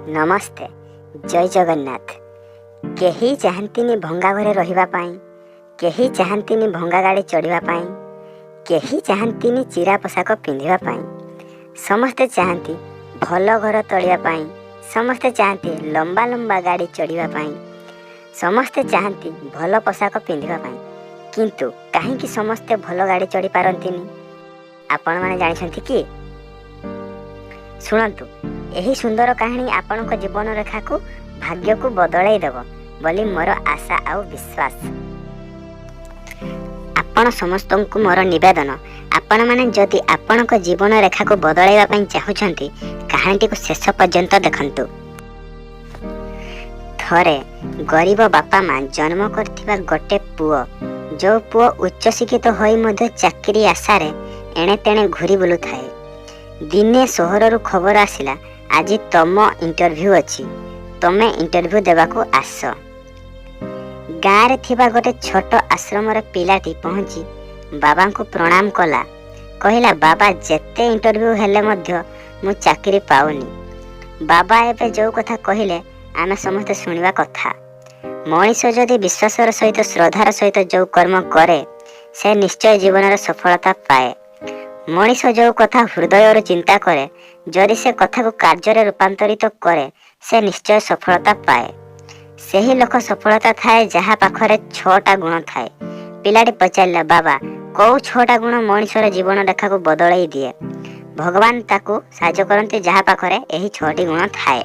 नमस्ते जय जगन्नाथ। केही चाहन्तिनी भंगा घरे रहिबा पाई, केही चाहन्तिनी भंगा गाड़ी चढ़िबा पाई, केही चाहन्तिनी चिरा पोशाक पिंधिबा पाई। समस्ते चाहन्ति भल घर तोलिया पाई, समस्ते चाहन्ति लंबा लंबा गाड़ी चढ़िबा पाई, समस्ते चाहन्ति भल पोशाक पिंधिबा पाई। किंतु काहींकि समस्ते भल गाड़ी चढ़ी पारंतिनी? आपण माने जानिछन्ति कि? शुणन्तु, एही सुंदर कहानी आपणक जीवन रेखा को भाग्य को बदलाई देव बोली मोर आशा आउ विश्वास। आपण समस्त को मोर निवेदन, आपण माने जदि आपणक जीवन रेखा को बदलाइबा पई चाहुछन्ति कहानीटी को शेष पर्यंत देखंतु। थरे गरीब बापा माँ जन्म करथिबा गोटे पुओ, जो पुओ उच्च शिक्षित होई मध्य चाकरी आशारे एणे तेणे घुरी बुलु थाए। दिने सहरु खबर आसिला आज तम इंटरव्यू अच्छी, तमे इंटरव्यू देवा को आस। गाँव रे थिबा गोटे छोट आश्रम रे पिलाटी पहुंची बाबा को प्रणाम कला। कहला, बाबा जेते इंटरव्यू हेले मध्य मु चाकरी पाउनी। बाबा एबे जो कथा कहिले आमे समस्त सुनिबा कथा। मनीष जदि विश्वासर सहित श्रद्धार सहित जो कर्म करे से निश्चय जीवन सफलता पाए। मनीष जो कथा हृदय चिंता करे, जदि से कथा को कार्य रूपांतरित करे से निश्चय सफलता पाए। सही लोक सफलता थाए जहाँ पाखरे 6टा गुण थाए। पिलाटी पचारिला, बाबा कौ 6टा गुण मनीषर जीवन रेखा को बदलाई दिए? भगवान ताकू साहाय्य करते जहाँ पाखरे एही 6टी गुण थाए।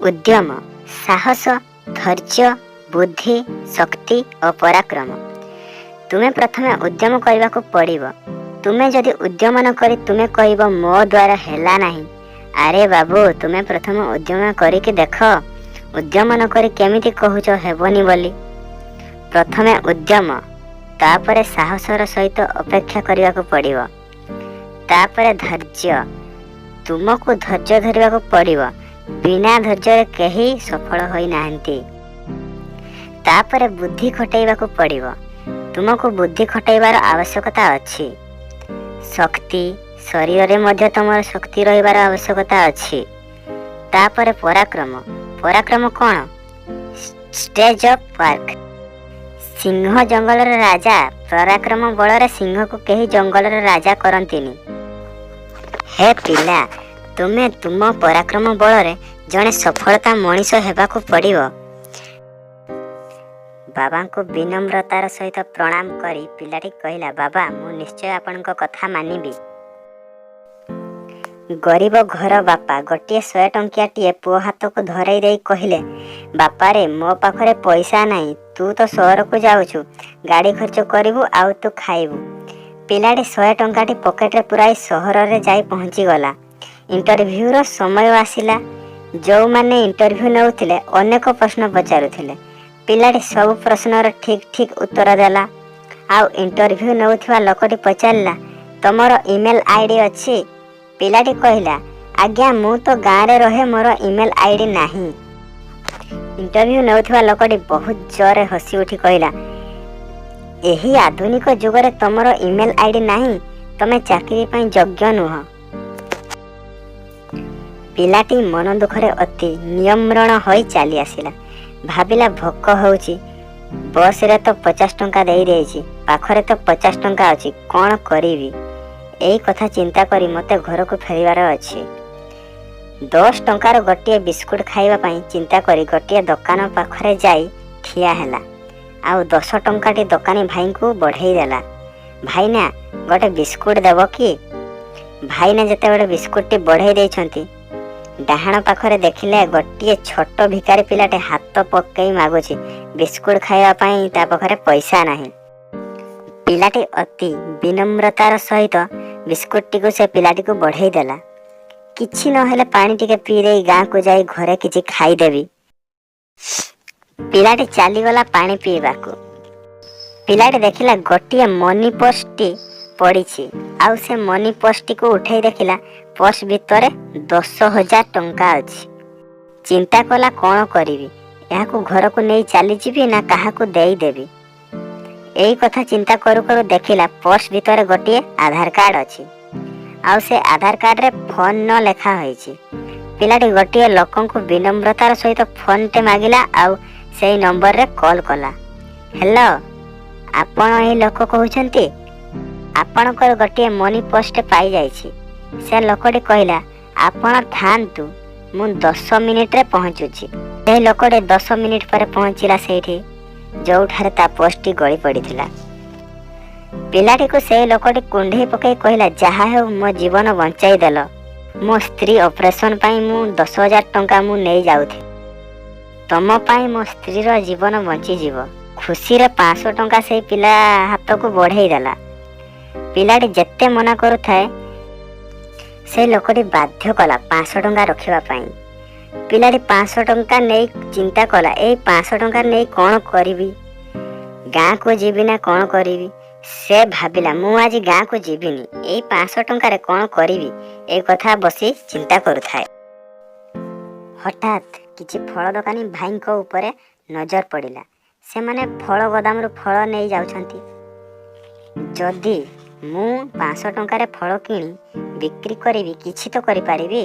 उद्यम, साहस, धैर्य, बुद्धि, शक्ति और पराक्रम। तुम्हें प्रथमे उद्यम करने को पड़िबो। तुम्हें जदि उद्यम न करी तुम्हें कहबो मो द्वारा हेला नहीं, अरे बाबू तुम्हें प्रथम उद्यम करिके देख। उद्यम न करी केमिति कहूच हेबनी बोली? प्रथमे उद्यम, तापरे साहसर सहित अपेक्षा करने को पड़िबो। तापरे धैर्य, तुमको धैर्य धरिबा को पड़िबो। बिना धैर्य केही सफल होई नाहंती। तापरे बुद्धि खटाइबा को पड़िबो। तुमको बुद्धि खटाइबार आवश्यकता अछि। शक्ति, शरीर रे मध्य तुमर शक्ति रहिबार आवश्यकता अछि। तापरे पराक्रम। पराक्रम कोन? Stage of work. सिंह जंगल रे राजा, पराक्रम बल रे सिंह को केही जंगल रे राजा करंतिनी। हे पिला, तुमे तुम पराक्रम बल रे जने सफलता मनीष हेबा को पड़िबो। बाबा को विनम्रतार सहित प्रणाम करी पिलाटी कहला, बाबा मु निश्चय आपनक कथा मानिबी। गरीब घर बापा गोटे 100 टंकिया टीए पुओ हाथ को धरई दे कहले, बापा रे मो पाखरे पैसा नहीं, तू तो शहर को जाउछु, गाड़ी खर्च करिवु आउ तू खाइबु। पिलाटी 100 टंकाटी पॉकेट रे पुराई शहर रे जाई पहुंची गला। इंटरव्यू रो समय आसिला। जो माने इंटरव्यू नउथिले अनेक प्रश्न पचारुथिले। पिलाटी सब प्रश्नर ठीक ठीक उत्तर देला। आउ इंटरव्यू नउथिबा लोकटी पचारला, तमरो ईमेल आईडी अछि? पिलाटी कहला, आज्ञा मु तो गाँव रे रहे, मोर ईमेल आईडी नाही। इंटरव्यू नउथिबा लोकटी बहुत जोरे हसी उठी कहला, एही आधुनिक जुग रे तमरो ईमेल आईडी नाही, तमे चाकरी पई योग्य नुह। पिलाटी मन दुखरे अति नियम्रण होई चली आसिला। भाविला, भोक होउची, बस रे तो 50 टंका देई देइची, पाखरे तो 50 टंका अछि, कोन करिवि? एई कथा चिंता करी मते घर को फेरिबार अछि। 10 टंकार गोटे बिस्कुट खाइबा पई चिंता करी गोटे दुकान पाखरे जाई ठिया हैला। आउ 10 टंकाटी दुकानी भाई को बढ़ाई देला। भाईना गोटे बिस्कुट देबो कि? भाईना जते बड़े बिस्कुटटी बढ़ाई देइछंती, डाहाण पाखरे देखिले गोटे छोट भिकारी पिलाटे हाथ पकई मागुची बिस्कुट खाइबा पई, ता पाखरे पैसा नाही। पिलाटी अति विनम्रतार सहित बिस्कुटटी को से पिलाटी को बढ़ाई देला। किछि न हेले पानी टिके पी देई गाँ को जाई घरे किछि खाई देबी। पिलाटी चली गला पानी पीबाकू। पिलाटी देखिला गोटे मनी पर्सटी पड़ीछि। आउ से मनी पर्सटी को उठाई देखिला पर्स भितरे 10,000 टंका अछि। चिंता कला कौन करिवि, यहाँ को घर को नहीं चली जीवी ना कहा को देई देवी। एई कथा चिंता करू करू देखिला पर्स भितरे गोटे आधार कार्ड अछि। आउ से आधार कार्ड रे फोन न लेखा होईछि। ପିଲାଟି ଗୋଟିଏ ଲୋକଙ୍କୁ ବିନମ୍ରତାର ସହିତ ଫୋନଟେ ମାଗିଲା ଆଉ ସେଇ ନମ୍ବରରେ କଲ୍ କଲା। ହ୍ୟାଲୋ, ଆପଣ ଏହି ଲୋକ କହୁଛନ୍ତି? ଆପଣଙ୍କର ଗୋଟିଏ ମନି ପୋଷ୍ଟ ପାଇଯାଇଛି। ସେ ଲୋକଟି କହିଲା, ଆପଣ ଥାଆନ୍ତୁ, ମୁଁ 10 ମିନିଟରେ ପହଞ୍ଚୁଛି। ସେହି ଲୋକଟି 10 ମିନିଟ ପରେ ପହଞ୍ଚିଲା ସେଇଠି ଯେଉଁଠାରେ ତା ପୋଷ୍ଟଟି ଗଳି ପଡ଼ିଥିଲା। ପିଲାଟିକୁ ସେହି ଲୋକଟି କୁଣ୍ଢେଇ ପକାଇ କହିଲା, ଯାହା ହେଉ ମୋ ଜୀବନ ବଞ୍ଚାଇ ଦେଲ। ମୋ ସ୍ତ୍ରୀ ଅପରେସନ ପାଇଁ ମୁଁ 10,000 ଟଙ୍କା ମୁଁ ନେଇ ଯାଉଥିଲି। ତମ ପାଇଁ ମୋ ସ୍ତ୍ରୀର ଜୀବନ ବଞ୍ଚିଯିବ। ଖୁସିରେ 500 ଟଙ୍କା ସେଇ ପିଲା ହାତକୁ ବଢ଼େଇ ଦେଲା। ପିଲାଟି ଯେତେ ମନା କରୁଥାଏ ସେ ଲୋକଟି ବାଧ୍ୟ କଲା 500 ଟଙ୍କା ରଖିବା ପାଇଁ। ପିଲାଟି 500 ଟଙ୍କା ନେଇ ଚିନ୍ତା କଲା, ଏଇ 500 ଟଙ୍କା ନେଇ କ'ଣ କରିବି? ଗାଁକୁ ଯିବି ନା କ'ଣ କରିବି? ସେ ଭାବିଲା, ମୁଁ ଆଜି ଗାଁକୁ ଯିବିନି, ଏଇ 500 ଟଙ୍କାରେ କ'ଣ କରିବି? এই କଥା ବସି ଚିନ୍ତା କରୁଥାଏ। ହଠାତ୍ କିଛି ଫଳ ଦୋକାନୀ ଭାଇଙ୍କ ଉପରେ ନଜର ପଡ଼ିଲା। ସେମାନେ ଫଳ ଗୋଦାମରୁ ଫଳ ନେଇ ଯାଉଛନ୍ତି। ଯଦି ମୁଁ 500 ଟଙ୍କାରେ ଫଳ କିଣି ବିକ୍ରି କରିବି, କିଛି ତ କରିପାରିବି।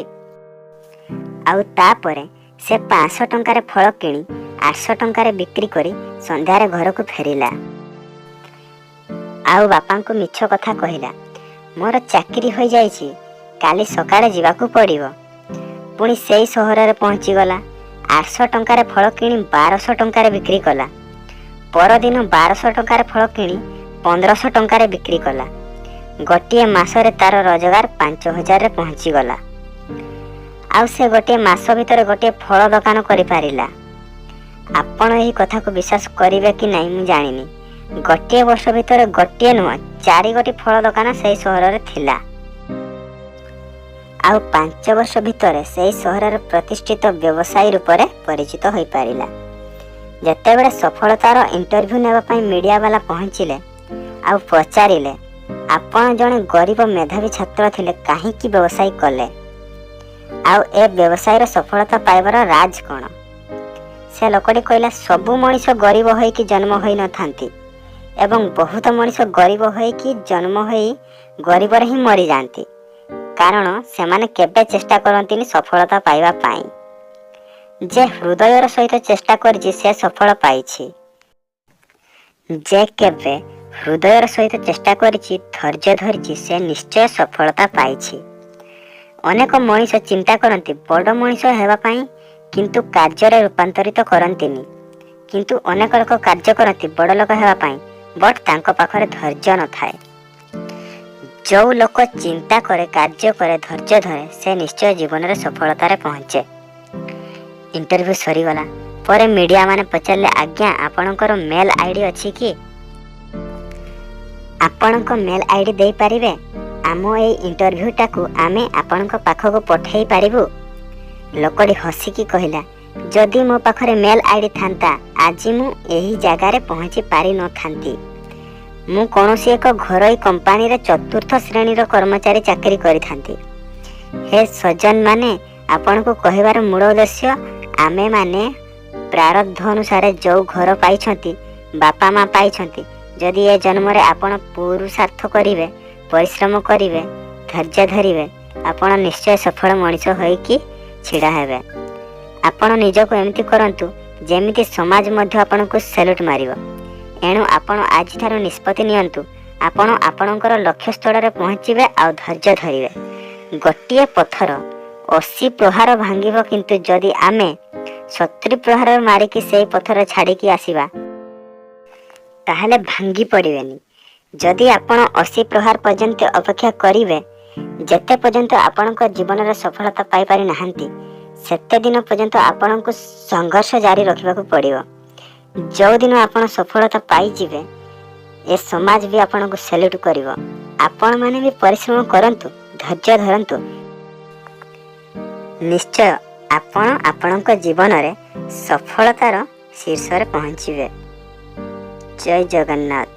ଆଉ ତାପରେ ସେ 500 ଟଙ୍କାରେ ଫଳ କିଣି 800 ଟଙ୍କାରେ ବିକ୍ରି କରି ସନ୍ଧ୍ୟାରେ ଘରକୁ ଫେରିଲା। ଆଉ ବାପାଙ୍କୁ ମିଛ କଥା କହିଲା, ମୋର ଚାକିରି ହୋଇଯାଇଛି, କାଲି ସକାଳେ ଯିବାକୁ ପଡ଼ିବ। ପୁଣି ସେଇ ସହରରେ ପହଞ୍ଚିଗଲା। 800 ଟଙ୍କାରେ ଫଳ କିଣି 1200 ଟଙ୍କାରେ ବିକ୍ରି କଲା। ପରଦିନ 1200 ଟଙ୍କାରେ ଫଳ କିଣି 1500 ଟଙ୍କାରେ ବିକ୍ରି କଲା। ଗୋଟିଏ ମାସରେ ତାର ରୋଜଗାର 5000ରେ ପହଞ୍ଚିଗଲା। ଆଉ ସେ ଗୋଟିଏ ମାସ ଭିତରେ ଗୋଟିଏ ଫଳ ଦୋକାନ କରିପାରିଲା। ଆପଣ ଏହି କଥାକୁ ବିଶ୍ୱାସ କରିବେ କି ନାହିଁ ମୁଁ ଜାଣିନି। ଗୋଟିଏ ବର୍ଷ ଭିତରେ ଗୋଟିଏ ନୁହଁ, 4 ଗୋଟି ଫଳ ଦୋକାନ ସେହି ସହରରେ ଥିଲା। ଆଉ 5 ବର୍ଷ ଭିତରେ ସେହି ସହରର ପ୍ରତିଷ୍ଠିତ ବ୍ୟବସାୟୀ ରୂପରେ ପରିଚିତ ହୋଇପାରିଲା। ଯେତେବେଳେ ସଫଳତାର ଇଣ୍ଟରଭ୍ୟୁ ନେବା ପାଇଁ ମିଡ଼ିଆ ବାଲା ପହଞ୍ଚିଲେ ଆଉ ପଚାରିଲେ, ଆପଣ ଜଣେ ଗରିବ ମେଧାବୀ ଛାତ୍ର ଥିଲେ, କାହିଁକି ବ୍ୟବସାୟ କଲେ? ଆଉ ଏ ବ୍ୟବସାୟର ସଫଳତା ପାଇବାର ରାଜ କ'ଣ? ସେ ଲୋକଟି କହିଲା, ସବୁ ମଣିଷ ଗରିବ ହୋଇକି ଜନ୍ମ ହୋଇନଥାନ୍ତି ଏବଂ ବହୁତ ମଣିଷ ଗରିବ ହୋଇକି ଜନ୍ମ ହୋଇ ଗରିବରେ ହିଁ ମରିଯାଆନ୍ତି। କାରଣ ସେମାନେ କେବେ ଚେଷ୍ଟା କରନ୍ତିନି ସଫଳତା ପାଇବା ପାଇଁ। ଯେ ହୃଦୟର ସହିତ ଚେଷ୍ଟା କରିଛି ସେ ସଫଳ ପାଇଛି। ଯେ କେବେ ହୃଦୟର ସହିତ ଚେଷ୍ଟା କରିଛି, ଧୈର୍ଯ୍ୟ ଧରିଛି, ସେ ନିଶ୍ଚୟ ସଫଳତା ପାଇଛି। ଅନେକ ମଣିଷ ଚିନ୍ତା କରନ୍ତି ବଡ଼ ମଣିଷ ହେବା ପାଇଁ, କିନ୍ତୁ କାର୍ଯ୍ୟରେ ରୂପାନ୍ତରିତ କରନ୍ତିନି। କିନ୍ତୁ ଅନେକ ଲୋକ କାର୍ଯ୍ୟ କରନ୍ତି ବଡ଼ ଲୋକ ହେବା ପାଇଁ, ବଟ୍ ତାଙ୍କ ପାଖରେ ଧୈର୍ଯ୍ୟ ନଥାଏ। ଯେଉଁ ଲୋକ ଚିନ୍ତା କରେ, କାର୍ଯ୍ୟ କରେ, ଧୈର୍ଯ୍ୟ ଧରେ, ସେ ନିଶ୍ଚୟ ଜୀବନରେ ସଫଳତାରେ ପହଞ୍ଚେ। ଇଣ୍ଟରଭ୍ୟୁ ସରିଗଲା ପରେ ମିଡ଼ିଆ ମାନେ ପଚାରିଲେ, ଆଜ୍ଞା ଆପଣଙ୍କର ମେଲ୍ ଆଇଡି ଅଛି କି? ଆପଣଙ୍କ ମେଲ୍ ଆଇଡି ଦେଇପାରିବେ? ଆମ ଏଇ ଇଣ୍ଟରଭ୍ୟୁଟାକୁ ଆମେ ଆପଣଙ୍କ ପାଖକୁ ପଠାଇ ପାରିବୁ। ଲୋକଟି ହସିକି କହିଲା, ଯଦି ମୋ ପାଖରେ ମେଲ୍ ଆଇଡି ଥାନ୍ତା, ଆଜି ମୁଁ ଏହି ଜାଗାରେ ପହଞ୍ଚି ପାରିନଥାନ୍ତି। ମୁଁ କୌଣସି ଏକ ଘରୋଇ କମ୍ପାନୀରେ 4ର୍ଥ ଶ୍ରେଣୀର କର୍ମଚାରୀ ଚାକିରି କରିଥାନ୍ତି। ହେ ସଜ୍ଜନ ମାନେ, ଆପଣଙ୍କୁ କହିବାର ମୂଳ ଉଦ୍ଦେଶ୍ୟ, ଆମେମାନେ ପ୍ରାରବ୍ଧ ଅନୁସାରେ ଯେଉଁ ଘର ପାଇଛନ୍ତି, ବାପା ମା ପାଇଛନ୍ତି, ଯଦି ଏ ଜନ୍ମରେ ଆପଣ ପୁରୁଷାର୍ଥ କରିବେ, ପରିଶ୍ରମ କରିବେ, ଧୈର୍ଯ୍ୟ ଧରିବେ, ଆପଣ ନିଶ୍ଚୟ ସଫଳ ମଣିଷ ହୋଇକି ଛିଡ଼ା ହେବେ। ଆପଣ ନିଜକୁ ଏମିତି କରନ୍ତୁ ଯେମିତି ସମାଜ ମଧ୍ୟ ଆପଣଙ୍କୁ ସେଲ୍ୟୁଟ୍ ମାରିବ। ଏଣୁ ଆପଣ ଆଜିଠାରୁ ନିଷ୍ପତ୍ତି ନିଅନ୍ତୁ, ଆପଣ ଆପଣଙ୍କର ଲକ୍ଷ୍ୟସ୍ଥଳରେ ପହଞ୍ଚିବେ ଆଉ ଧୈର୍ଯ୍ୟ ଧରିବେ। ଗୋଟିଏ ପଥର 80 ପ୍ରହାର ଭାଙ୍ଗିବ, କିନ୍ତୁ ଯଦି ଆମେ 70 ପ୍ରହାର ମାରିକି ସେଇ ପଥର ଛାଡ଼ିକି ଆସିବା, ତାହେଲେ ଭାଙ୍ଗି ପଡ଼ିବେନି। ଯଦି ଆପଣ 80 ପ୍ରହାର ପର୍ଯ୍ୟନ୍ତ ଅପେକ୍ଷା କରିବେ, ଯେତେ ପର୍ଯ୍ୟନ୍ତ ଆପଣଙ୍କ ଜୀବନରେ ସଫଳତା ପାଇପାରି ନାହାନ୍ତି, ସେତେ ଦିନ ପର୍ଯ୍ୟନ୍ତ ଆପଣଙ୍କୁ ସଂଘର୍ଷ ଜାରି ରଖିବାକୁ ପଡ଼ିବ। ଯେଉଁଦିନ ଆପଣ ସଫଳତା ପାଇଯିବେ, ଏ ସମାଜ ବି ଆପଣଙ୍କୁ ସେଲ୍ୟୁଟ୍ କରିବ। ଆପଣମାନେ ବି ପରିଶ୍ରମ କରନ୍ତୁ, ଧୈର୍ଯ୍ୟ ଧରନ୍ତୁ, ନିଶ୍ଚୟ ଆପଣ ଆପଣଙ୍କ ଜୀବନରେ ସଫଳତାର ଶୀର୍ଷରେ ପହଞ୍ଚିବେ। ଜୟ ଜଗନ୍ନାଥ।